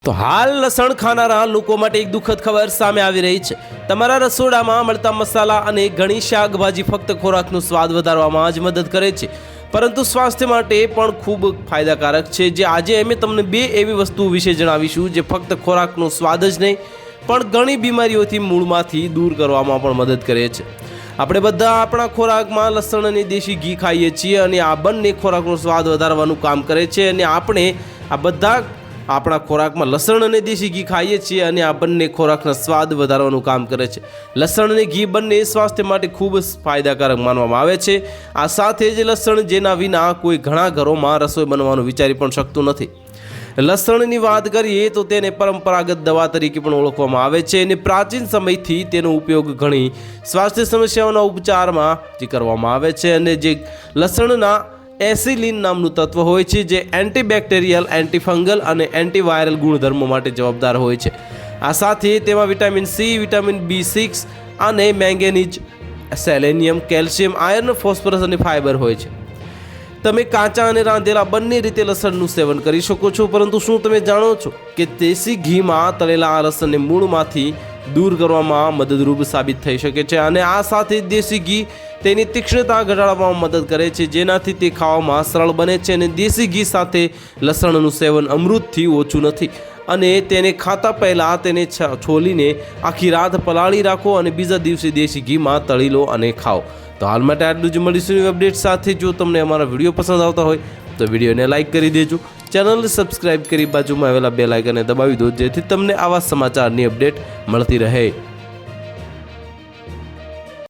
તો હાલ લસણ ખાનારા લોકો માટે એક દુઃખદ ખબર સામે આવી રહી છે। તમારા રસોડામાં મળતા મસાલા અને ઘણી શાકભાજી ફક્ત ખોરાકનો સ્વાદ વધારવામાં જ મદદ કરે છે, પરંતુ સ્વાસ્થ્ય માટે પણ ખૂબ ફાયદાકારક છે। જે આજે અમે તમને બે એવી વસ્તુઓ વિશે જણાવીશું જે ફક્ત ખોરાકનો સ્વાદ જ નહીં પણ ઘણી બીમારીઓથી મૂળમાંથી દૂર કરવામાં પણ મદદ કરે છે। આપણે બધા આપણા ખોરાકમાં લસણ અને દેશી ઘી ખાઈએ છીએ અને આ બંને ખોરાકનો સ્વાદ વધારવાનું કામ કરે છે અને આપણે આ બધા આપણા ખોરાકમાં લસણ અને દેશી ઘી ખાઈએ છીએ અને આ બંને ખોરાકના સ્વાદ વધારવાનું કામ કરે છે। લસણ અને ઘી બંને સ્વાસ્થ્ય માટે ખૂબ જ ફાયદાકારક માનવામાં આવે છે। આ સાથે જ લસણ જેના વિના કોઈ ઘણા ઘરોમાં રસોઈ બનવાનું વિચારી પણ શકતું નથી। લસણની વાત કરીએ તો તેને પરંપરાગત દવા તરીકે પણ ઓળખવામાં આવે છે અને પ્રાચીન સમયથી તેનો ઉપયોગ ઘણી સ્વાસ્થ્ય સમસ્યાઓના ઉપચારમાં કરવામાં આવે છે। અને જે લસણના એસિલિન નામનું તત્વ હોય છે જે એન્ટીબેક્ટેરિયલ, એન્ટીફંગલ અને એન્ટીવાયરલ ગુણધર્મો માટે જવાબદાર હોય છે। આ સાથે તેમાં વિટામિન સી, વિટામિન B6 અને manganese, selenium, calcium, iron, phosphorus અને ફાઇબર હોય છે। તમે કાચા અને રાંધેલા બંને રીતે લસણનું સેવન કરી શકો છો, પરંતુ શું તમે જાણો છો કે દેશી ઘીમાં તળેલા આ લસણને મૂળમાંથી દૂર કરવામાં મદદરૂપ સાબિત થઈ શકે છે। અને આ સાથે દેશી ઘી તેની તીક્ષ્ણતા ઘટાડવામાં મદદ કરે છે, જેનાથી તે ખાવામાં સરળ બને છે। અને દેશી ઘી સાથે લસણનું સેવન અમૃતથી ઓછું નથી અને તેને ખાતા પહેલાં તેને છોલીને આખી રાત પલાળી રાખો અને બીજા દિવસે દેશી ઘીમાં તળી લો અને ખાઓ। તો હાલ માટે આટલું જ, મળીશું અપડેટ સાથે। જો તમને અમારા વિડીયો પસંદ આવતા હોય તો વિડીયોને લાઇક કરી દેજો, ચેનલને સબસ્ક્રાઇબ કરી બાજુમાં આવેલા બેલ આઇકનને દબાવી દો, જેથી તમને આવા સમાચારની અપડેટ મળતી રહે।